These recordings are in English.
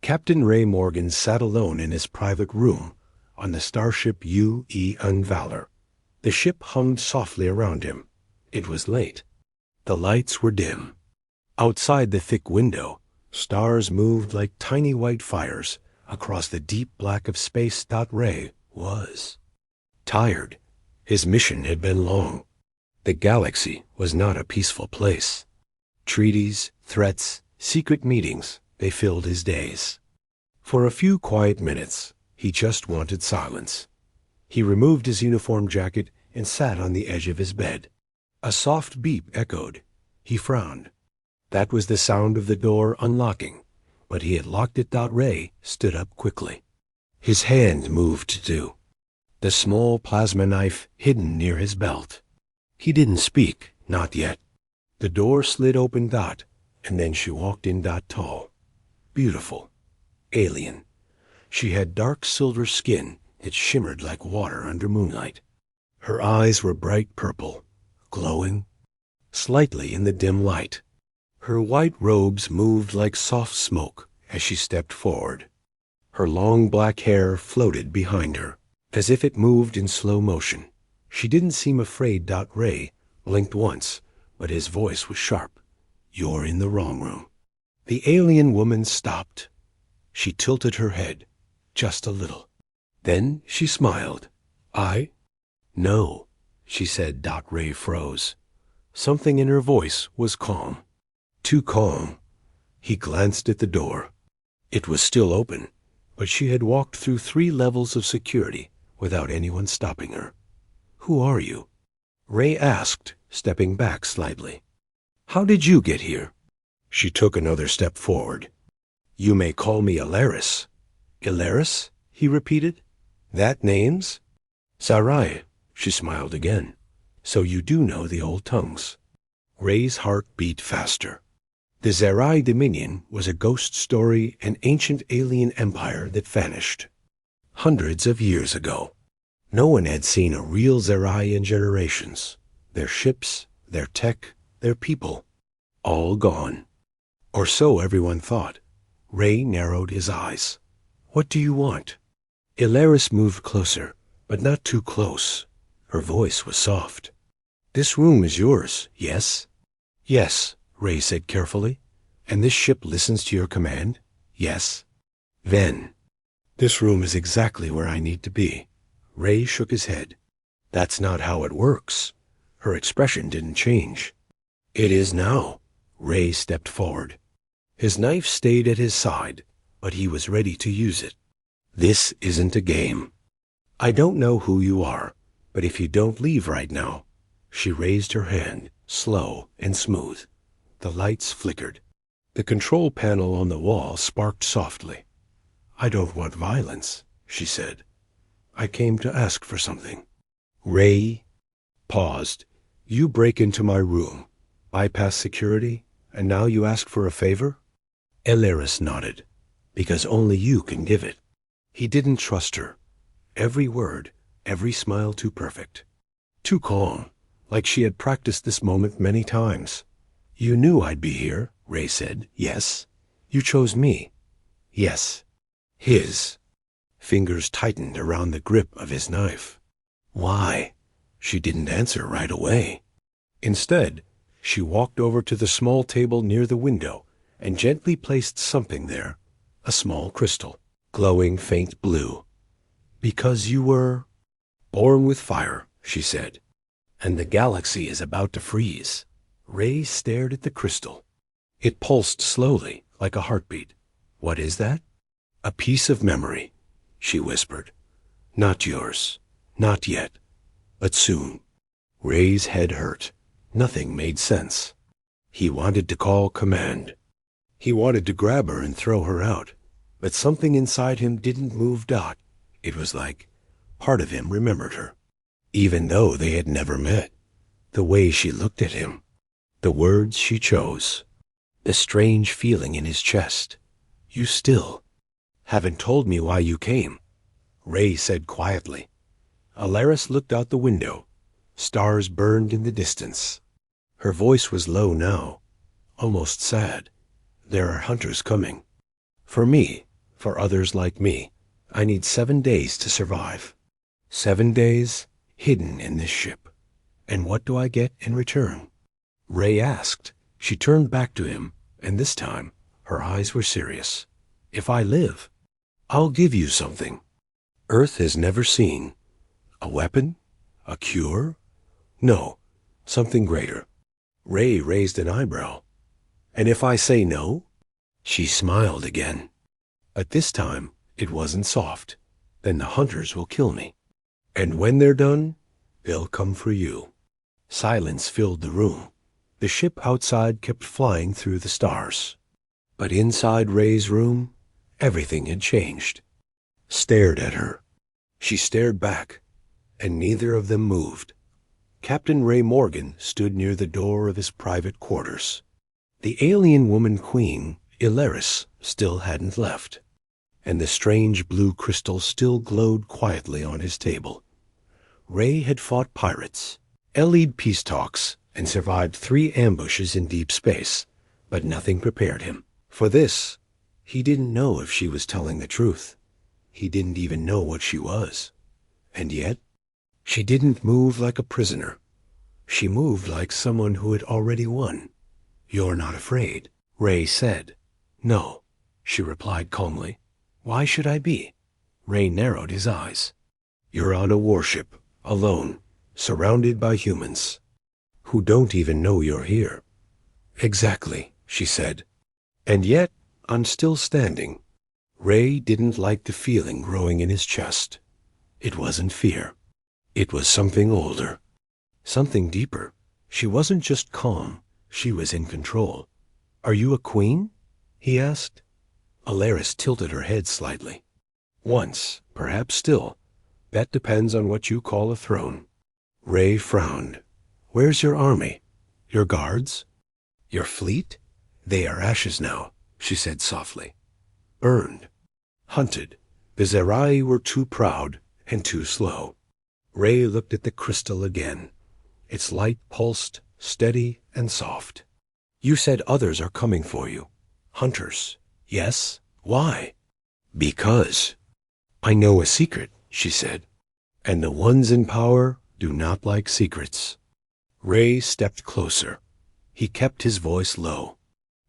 Captain Ray Morgan sat alone in his private room on the starship U.E. Valor. The ship hummed softly around him. It was late. The lights were dim. Outside the thick window, stars moved like tiny white fires across the deep black of space. Ray was tired. His mission had been long. The galaxy was not a peaceful place. Treaties, threats, secret meetings, they filled his days. For a few quiet minutes, he just wanted silence. He removed his uniform jacket and sat on the edge of his bed. A soft beep echoed. He frowned. That was the sound of the door unlocking, but he had locked it. Ray stood up quickly. His hand moved too, the small plasma knife hidden near his belt. He didn't speak, not yet. The door slid open. And then she walked in. Tall, beautiful, alien. She had dark silver skin that shimmered like water under moonlight. Her eyes were bright purple, glowing slightly in the dim light. Her white robes moved like soft smoke as she stepped forward. Her long black hair floated behind her, as if it moved in slow motion. She didn't seem afraid. Ray blinked once, but his voice was sharp. "You're in the wrong room." The alien woman stopped. She tilted her head, just a little. Then she smiled. "I?" "No," she said. Ray froze. Something in her voice was calm. Too calm. He glanced at the door. It was still open, but she had walked through 3 levels of security without anyone stopping her. "Who are you?" Ray asked, stepping back slightly. "How did you get here?" She took another step forward. "You may call me Alaris." "Alaris?" he repeated. "That name's?" "Sarai," she smiled again. "So you do know the old tongues." Ray's heart beat faster. The Zerai Dominion was a ghost story, an ancient alien empire that vanished hundreds of years ago. No one had seen a real Zerai in generations. Their ships, their tech, their people, all gone. Or so everyone thought. Ray narrowed his eyes. "What do you want?" Ilaris moved closer, but not too close. Her voice was soft. "This room is yours, yes?" "Yes," Ray said carefully. "And this ship listens to your command?" "Yes." "Then, this room is exactly where I need to be." Ray shook his head. "That's not how it works." Her expression didn't change. "It is now." Ray stepped forward. His knife stayed at his side, but he was ready to use it. "This isn't a game. I don't know who you are, but if you don't leave right now." She raised her hand, slow and smooth. The lights flickered. The control panel on the wall sparked softly. "I don't want violence," she said. "I came to ask for something." Ray paused. "You break into my room, bypass security, and now you ask for a favor?" Alaris nodded. "Because only you can give it." He didn't trust her. Every word, every smile too perfect. Too calm, like she had practiced this moment many times. "You knew I'd be here," Ray said. "Yes." "You chose me." "Yes." His fingers tightened around the grip of his knife. "Why?" She didn't answer right away. Instead, she walked over to the small table near the window and gently placed something there, a small crystal, glowing faint blue. "Because you were born with fire," she said, "and the galaxy is about to freeze." Ray stared at the crystal. It pulsed slowly, like a heartbeat. "What is that?" "A piece of memory," she whispered. "Not yours. Not yet. But soon." Ray's head hurt. Nothing made sense. He wanted to call command. He wanted to grab her and throw her out. But something inside him didn't move. It was like part of him remembered her. Even though they had never met. The way she looked at him. The words she chose. The strange feeling in his chest. "You still haven't told me why you came," Ray said quietly. Alaris looked out the window. Stars burned in the distance. Her voice was low now, almost sad. "There are hunters coming. For me, For others like me, I need 7 days to survive. 7 days hidden in this ship. And what do I get in return? Ray asked. She turned back to him, and this time her eyes were serious. If I live, I'll give you something Earth has never seen. A weapon? A cure? No, something greater. Ray raised an eyebrow. And if I say no? She smiled again. But this time, it wasn't soft. Then the hunters will kill me. And when they're done, they'll come for you. Silence filled the room. The ship outside kept flying through the stars. But inside Ray's room, everything had changed. Stared at her. She stared back, and neither of them moved. Captain Ray Morgan stood near the door of his private quarters. The alien woman queen, Ilaris, still hadn't left, and the strange blue crystal still glowed quietly on his table. Ray had fought pirates, allied peace talks, and survived 3 ambushes in deep space, but nothing prepared him. For this, he didn't know if she was telling the truth. He didn't even know what she was. And yet, she didn't move like a prisoner. She moved like someone who had already won. "You're not afraid," Ray said. "No," she replied calmly. "Why should I be?" Ray narrowed his eyes. "You're on a warship, alone, surrounded by humans, who don't even know you're here." "Exactly," she said. "And yet, I'm still standing." Ray didn't like the feeling growing in his chest. It wasn't fear. It was something older. Something deeper. She wasn't just calm. She was in control. "Are you a queen?" he asked. Alaris tilted her head slightly. "Once, perhaps still. That depends on what you call a throne." Ray frowned. "Where's your army? Your guards? Your fleet?" "They are ashes now," she said softly. "Burned. Hunted. The Zerai were too proud and too slow." Ray looked at the crystal again. Its light pulsed, steady and soft. "You said others are coming for you. Hunters. Yes? Why?" "Because I know a secret," she said. "And the ones in power do not like secrets." Ray stepped closer. He kept his voice low.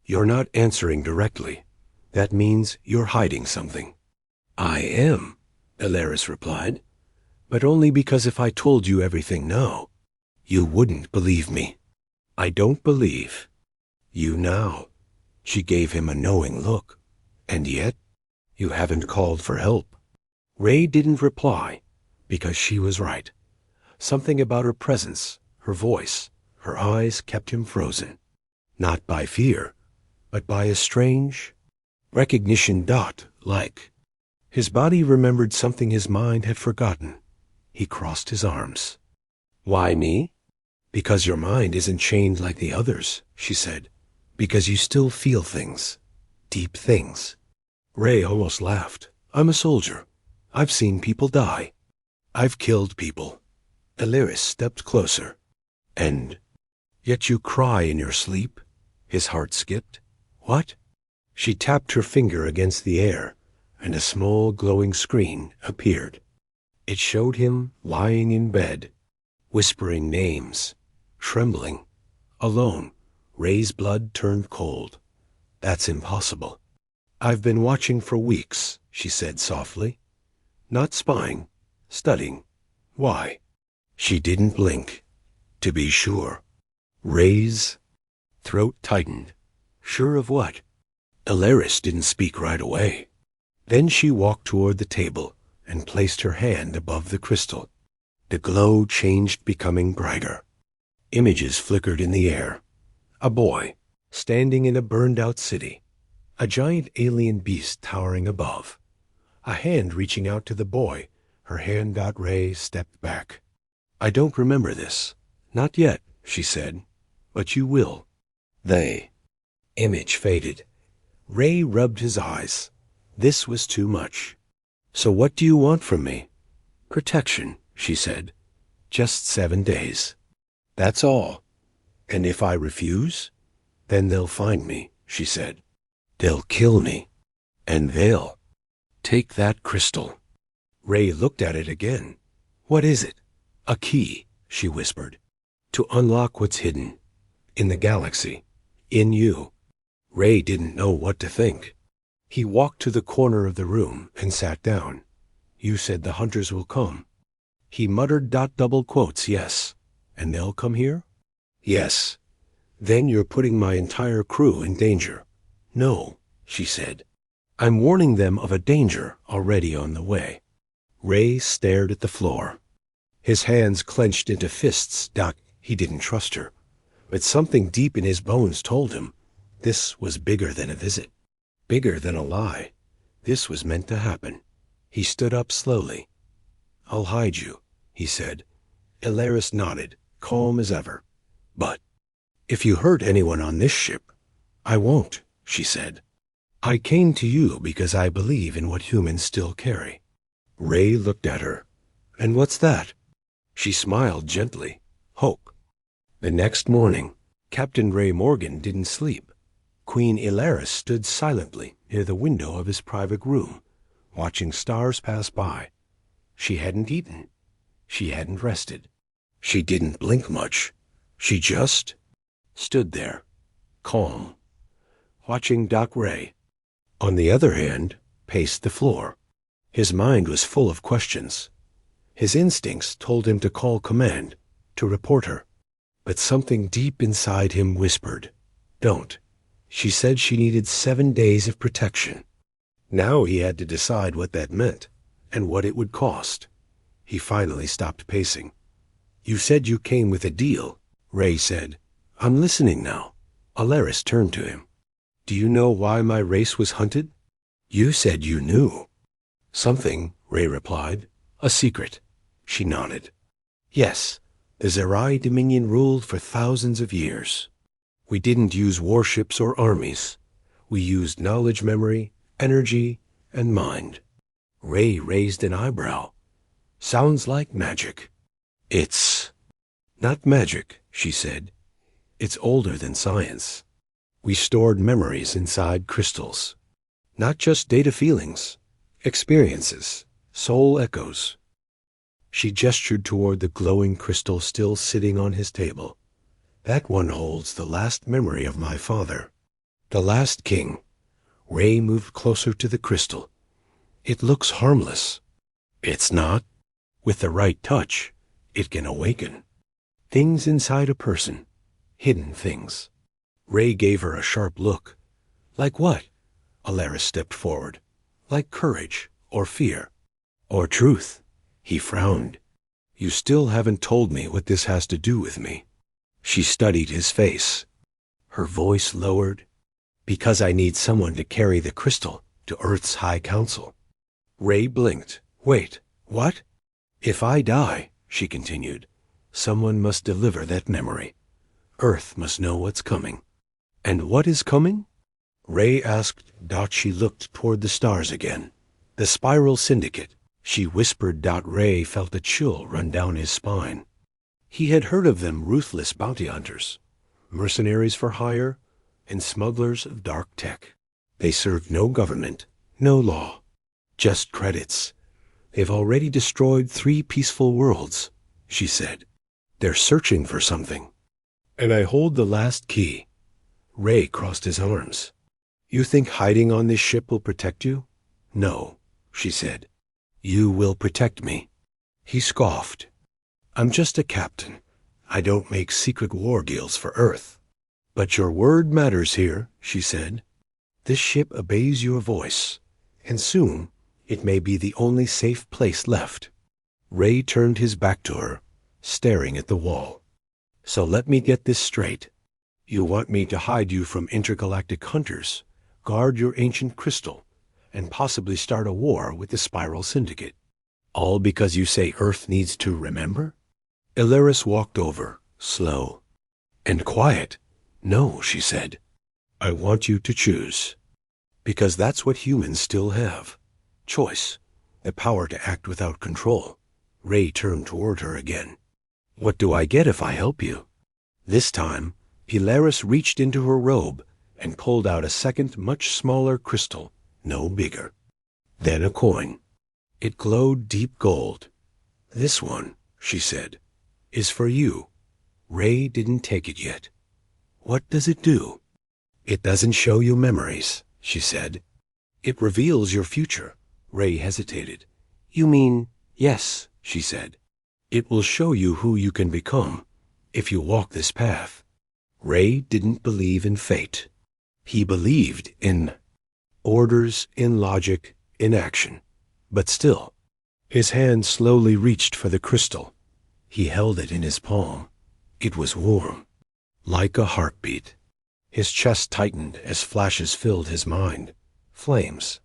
"You're not answering directly. That means you're hiding something." "I am," Alaris replied. "But only because if I told you everything now, you wouldn't believe me." "I don't believe you now." She gave him a knowing look. "And yet, you haven't called for help." Ray didn't reply, because she was right. Something about her presence, her voice, her eyes kept him frozen. Not by fear, but by a strange recognition like. His body remembered something his mind had forgotten. He crossed his arms. "Why me?" "Because your mind isn't chained like the others," she said. "Because you still feel things. Deep things." Ray almost laughed. "I'm a soldier. I've seen people die. I've killed people." Alaris stepped closer. "And yet you cry in your sleep?" His heart skipped. "What?" She tapped her finger against the air, and a small glowing screen appeared. It showed him lying in bed, whispering names, trembling, alone. Ray's blood turned cold. "That's impossible." "I've been watching for weeks," she said softly. "Not spying, studying." "Why?" She didn't blink. "To be sure." Ray's throat tightened. "Sure of what?" Alaris didn't speak right away. Then she walked toward the table and placed her hand above the crystal. The glow changed, becoming brighter. Images flickered in the air. A boy, standing in a burned-out city. A giant alien beast towering above. A hand reaching out to the boy. Her hand got Ray stepped back. "I don't remember this." "Not yet," she said. "But you will." They. Image faded. Ray rubbed his eyes. This was too much. "So what do you want from me?" "Protection," she said. "Just 7 days. That's all." "And if I refuse?" "Then they'll find me," she said. "They'll kill me." "And they'll Take that crystal. Ray looked at it again. What is it? A key, she whispered. To unlock what's hidden. In the galaxy. In you. Ray didn't know what to think. He walked to the corner of the room and sat down. You said the hunters will come. He muttered double quotes, yes. And they'll come here? Yes. Then you're putting my entire crew in danger. No, she said. I'm warning them of a danger already on the way. Ray stared at the floor. His hands clenched into fists. He didn't trust her. But something deep in his bones told him this was bigger than a visit. Bigger than a lie. This was meant to happen. He stood up slowly. I'll hide you, he said. Ilaris nodded, calm as ever. But if you hurt anyone on this ship, I won't, she said. I came to you because I believe in what humans still carry. Ray looked at her. And what's that? She smiled gently. Hope. The next morning, Captain Ray Morgan didn't sleep. Queen Ilaris stood silently near the window of his private room, watching stars pass by. She hadn't eaten. She hadn't rested. She didn't blink much. She just stood there, calm, watching Doc Ray. On the other hand, paced the floor. His mind was full of questions. His instincts told him to call command, to report her. But something deep inside him whispered, don't. She said she needed 7 days of protection. Now he had to decide what that meant, and what it would cost. He finally stopped pacing. You said you came with a deal, Ray said. I'm listening now. Ilaris turned to him. Do you know why my race was hunted? You said you knew. Something, Ray replied. A secret. She nodded. Yes, the Zerai Dominion ruled for thousands of years. We didn't use warships or armies. We used knowledge memory, energy, and mind. Ray raised an eyebrow. Sounds like magic. It's not magic, she said. It's older than science. We stored memories inside crystals. Not just data feelings, experiences, soul echoes. She gestured toward the glowing crystal still sitting on his table. That one holds the last memory of my father. The last king. Ray moved closer to the crystal. It looks harmless. It's not. With the right touch, it can awaken. Things inside a person. Hidden things. Ray gave her a sharp look. Like what? Ilaris stepped forward. Like courage, or fear, or truth. He frowned. You still haven't told me what this has to do with me. She studied his face. Her voice lowered. Because I need someone to carry the crystal to Earth's High Council. Ray blinked. Wait, what? If I die, she continued, someone must deliver that memory. Earth must know what's coming. And what is coming? Ray asked. She looked toward the stars again. The Spiral Syndicate. She whispered. Ray felt a chill run down his spine. He had heard of them, ruthless bounty hunters, mercenaries for hire, and smugglers of dark tech. They served no government, no law, just credits. They've already destroyed 3 peaceful worlds, she said. They're searching for something. And I hold the last key. Ray crossed his arms. You think hiding on this ship will protect you? No, she said. You will protect me. He scoffed. I'm just a captain. I don't make secret war deals for Earth. But your word matters here, she said. This ship obeys your voice, and soon it may be the only safe place left. Ray turned his back to her, staring at the wall. So let me get this straight. You want me to hide you from intergalactic hunters, guard your ancient crystal, and possibly start a war with the Spiral Syndicate. All because you say Earth needs to remember? Ilaris walked over, slow and quiet. No, she said. I want you to choose. Because that's what humans still have. Choice. The power to act without control. Ray turned toward her again. What do I get if I help you? This time, Ilaris reached into her robe and pulled out a second, much smaller crystal, no bigger. Then a coin. It glowed deep gold. "This one," she said, "is for you." Ray didn't take it yet. "What does it do?" "It doesn't show you memories," she said. "It reveals your future." Ray hesitated. "You mean—" "Yes," she said. "It will show you who you can become if you walk this path." Ray didn't believe in fate. He believed in orders, in logic, in action. But still, his hand slowly reached for the crystal. He held it in his palm. It was warm, like a heartbeat. His chest tightened as flashes filled his mind. Flames.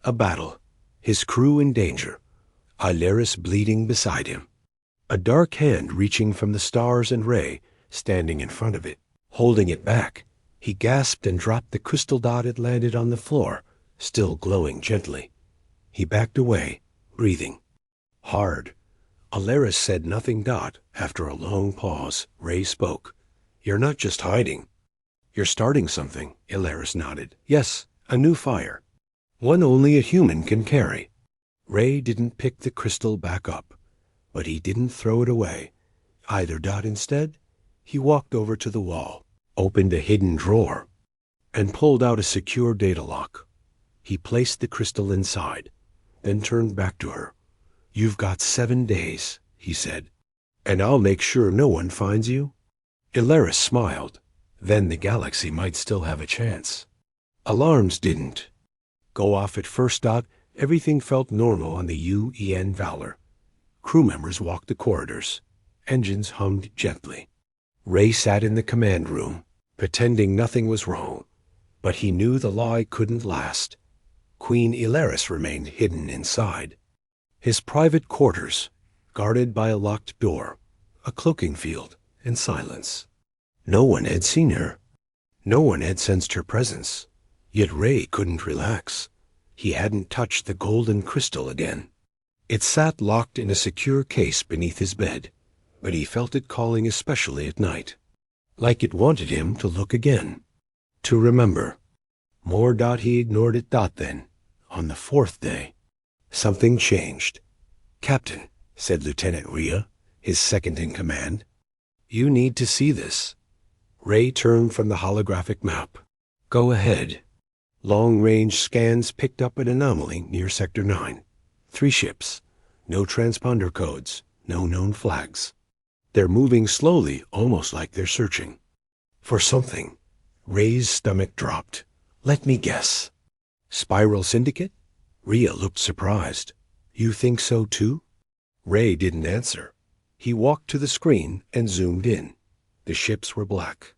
A battle. His crew in danger. Ilaris bleeding beside him. A dark hand reaching from the stars and Ray standing in front of it, holding it back. He gasped and dropped the crystal dot. It landed on the floor, still glowing gently. He backed away, breathing hard. Ilaris said nothing. After a long pause, Ray spoke. "You're not just hiding. You're starting something." Ilaris nodded. "Yes, a new fire. One only a human can carry." Ray didn't pick the crystal back up, but he didn't throw it away either. Instead, he walked over to the wall, opened a hidden drawer, and pulled out a secure data lock. He placed the crystal inside, then turned back to her. "You've got 7 days," he said, "and I'll make sure no one finds you." Ilaris smiled. Then the galaxy might still have a chance. Alarms didn't go off at first. Everything felt normal on the UN Valor. Crew members walked the corridors. Engines hummed gently. Ray sat in the command room, pretending nothing was wrong. But he knew the lie couldn't last. Queen Ilaris remained hidden inside. His private quarters, guarded by a locked door, a cloaking field, and silence. No one had seen her. No one had sensed her presence. Yet Ray couldn't relax. He hadn't touched the golden crystal again. It sat locked in a secure case beneath his bed, but he felt it calling especially at night, like it wanted him to look again, to remember. More. He ignored it. Then, on the 4th day, something changed. "Captain," said Lieutenant Rhea, his second in command, "you need to see this." Ray turned from the holographic map. "Go ahead." Long-range scans picked up an anomaly near Sector 9. 3 ships. No transponder codes. No known flags. They're moving slowly, almost like they're searching for something. Ray's stomach dropped. "Let me guess. Spiral Syndicate?" Rhea looked surprised. "You think so too?" Ray didn't answer. He walked to the screen and zoomed in. The ships were black.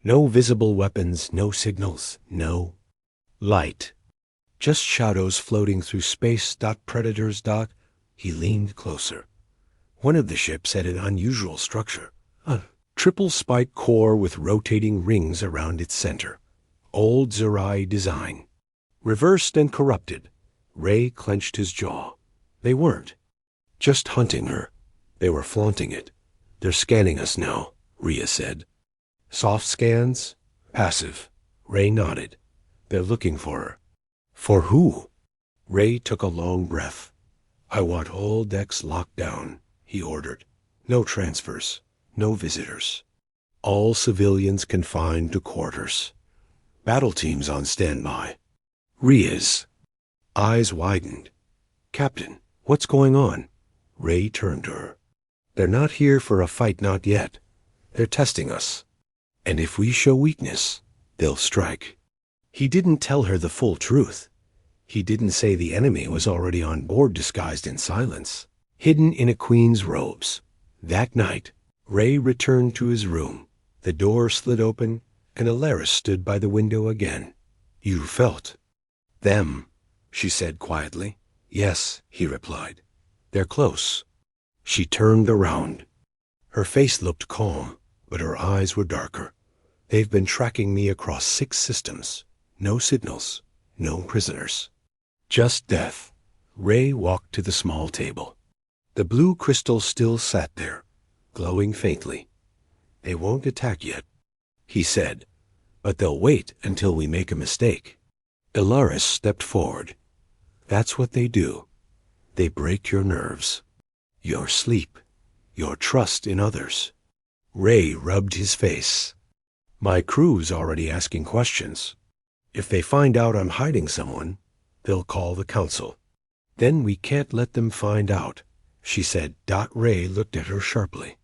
No visible weapons, no signals, no light. Just shadows floating through space. Predators. He leaned closer. One of the ships had an unusual structure. A triple spike core with rotating rings around its center. Old Zerai design. Reversed and corrupted. Ray clenched his jaw. They weren't just hunting her. They were flaunting it. "They're scanning us now," Rhea said. "Soft scans? Passive." Ray nodded. "They're looking for her." "For who?" Ray took a long breath. "I want all decks locked down," he ordered. "No transfers. No visitors. All civilians confined to quarters. Battle teams on standby." Rhea's eyes widened. "Captain, what's going on?" Ray turned to her. "They're not here for a fight, not yet. They're testing us. And if we show weakness, they'll strike." He didn't tell her the full truth. He didn't say the enemy was already on board, disguised in silence, hidden in a queen's robes. That night, Ray returned to his room. The door slid open, and Ilaris stood by the window again. "You felt them," she said quietly. "Yes," he replied. "They're close." She turned around. Her face looked calm, but her eyes were darker. "They've been tracking me across 6 systems. No signals, no prisoners. Just death." Ray walked to the small table. The blue crystal still sat there, glowing faintly. "They won't attack yet," he said, "but they'll wait until we make a mistake." Ilaris stepped forward. That's what they do. They break your nerves, your sleep, your trust in others. Ray rubbed his face. My crew's already asking questions. If they find out I'm hiding someone, they'll call the council. Then we can't let them find out, she said. Ray looked at her sharply.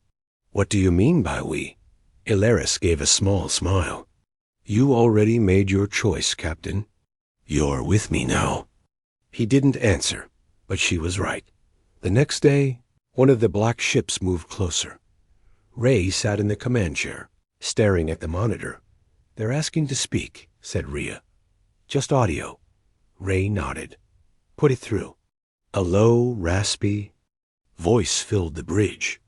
What do you mean by we? Ilaris gave a small smile. You already made your choice, Captain. You're with me now. He didn't answer, but she was right. The next day, one of the black ships moved closer. Ray sat in the command chair, staring at the monitor. They're asking to speak, said Rhea. Just audio. Ray nodded. Put it through. A low, raspy voice filled the bridge.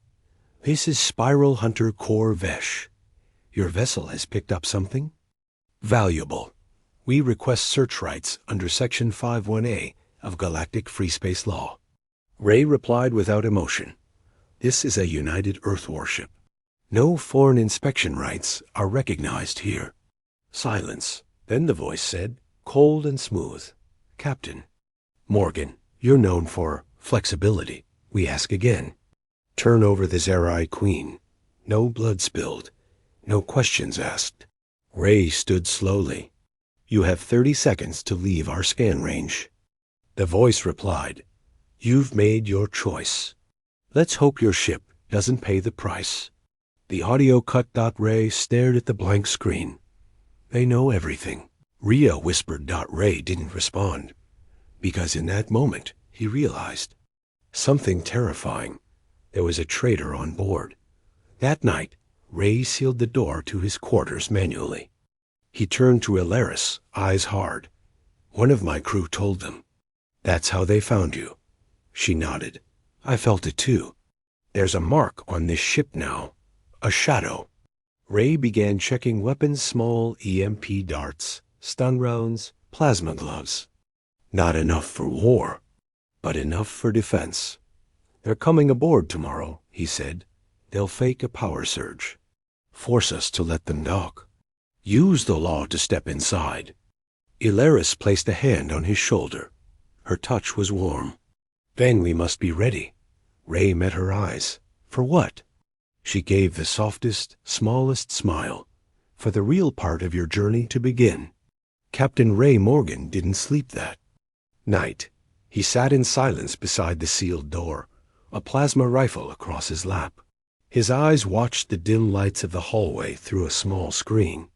This is Spiral Hunter Core Vesh. Your vessel has picked up something valuable. We request search rights under Section 51A of Galactic Free Space Law. Ray replied without emotion. This is a United Earth warship. No foreign inspection rights are recognized here. Silence. Then the voice said, cold and smooth, Captain Morgan, you're known for flexibility. We ask again. Turn over the Zerai Queen. No blood spilled. No questions asked. Ray stood slowly. You have 30 seconds to leave our scan range. The voice replied, You've made your choice. Let's hope your ship doesn't pay the price. The audio cut. Ray stared at the blank screen. They know everything. Rhea whispered. Ray didn't respond, because in that moment he realized something terrifying. There was a traitor on board. That night, Ray sealed the door to his quarters manually. He turned to Ilaris, eyes hard. One of my crew told them. That's how they found you. She nodded. I felt it too. There's a mark on this ship now. A shadow. Ray began checking weapons, small EMP darts, stun rounds, plasma gloves. Not enough for war, but enough for defense. They're coming aboard tomorrow, he said. They'll fake a power surge. Force us to let them dock. Use the law to step inside. Ilaris placed a hand on his shoulder. Her touch was warm. Then we must be ready. Ray met her eyes. For what? She gave the softest, smallest smile. For the real part of your journey to begin. Captain Ray Morgan didn't sleep that night. He sat in silence beside the sealed door, a plasma rifle across his lap. His eyes watched the dim lights of the hallway through a small screen.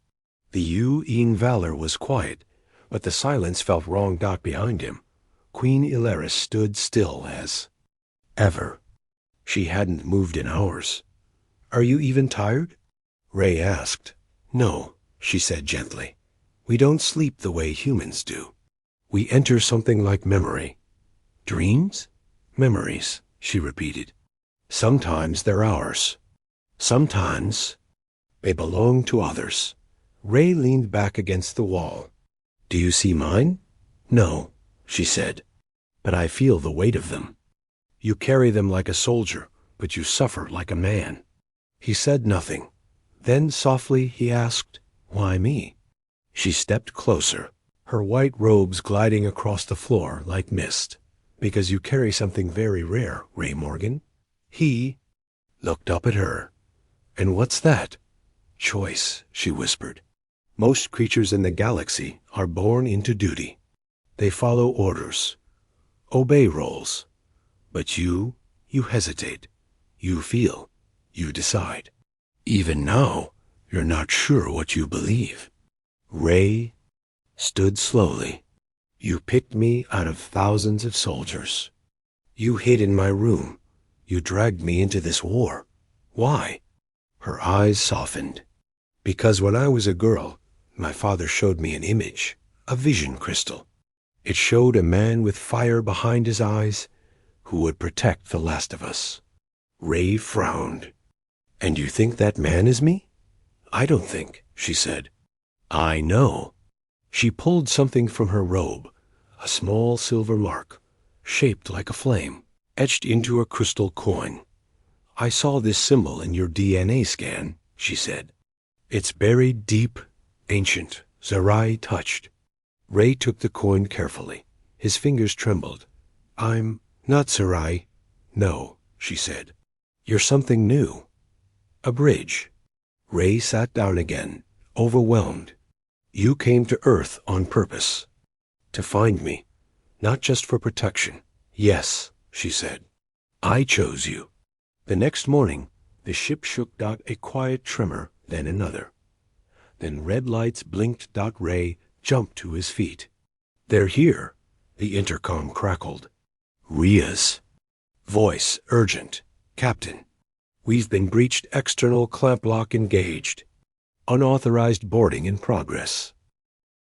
The U-Ean Valor was quiet, but the silence felt wrong. Behind him, Queen Ilaris stood still as ever. She hadn't moved in hours. Are you even tired? Ray asked. No, she said gently. We don't sleep the way humans do. We enter something like memory. Dreams? Memories, she repeated. Sometimes they're ours. Sometimes they belong to others. Ray leaned back against the wall. Do you see mine? No, she said. But I feel the weight of them. You carry them like a soldier, but you suffer like a man. He said nothing. Then softly he asked, Why me? She stepped closer, her white robes gliding across the floor like mist. Because you carry something very rare, Ray Morgan. He looked up at her. And what's that? Choice, she whispered. Most creatures in the galaxy are born into duty. They follow orders, obey roles. But you hesitate. You feel. You decide. Even now, you're not sure what you believe. Ray stood slowly. You picked me out of thousands of soldiers. You hid in my room. You dragged me into this war. Why? Her eyes softened. Because when I was a girl, my father showed me an image, a vision crystal. It showed a man with fire behind his eyes who would protect the last of us. Ray frowned. And you think that man is me? I don't think, she said. I know. She pulled something from her robe, a small silver mark, shaped like a flame, etched into a crystal coin. I saw this symbol in your DNA scan, she said. It's buried deep, ancient, Zerai touched. Ray took the coin carefully. His fingers trembled. I'm not Sarai. No, she said. You're something new. A bridge. Ray sat down again, overwhelmed. You came to Earth on purpose. To find me. Not just for protection. Yes, she said. I chose you. The next morning, the ship shook. A quiet tremor, then another. Then red lights blinked. Ray jumped to his feet. They're here, the intercom crackled. Ria's. Voice urgent. Captain. We've been breached. External clamp lock engaged. Unauthorized boarding in progress.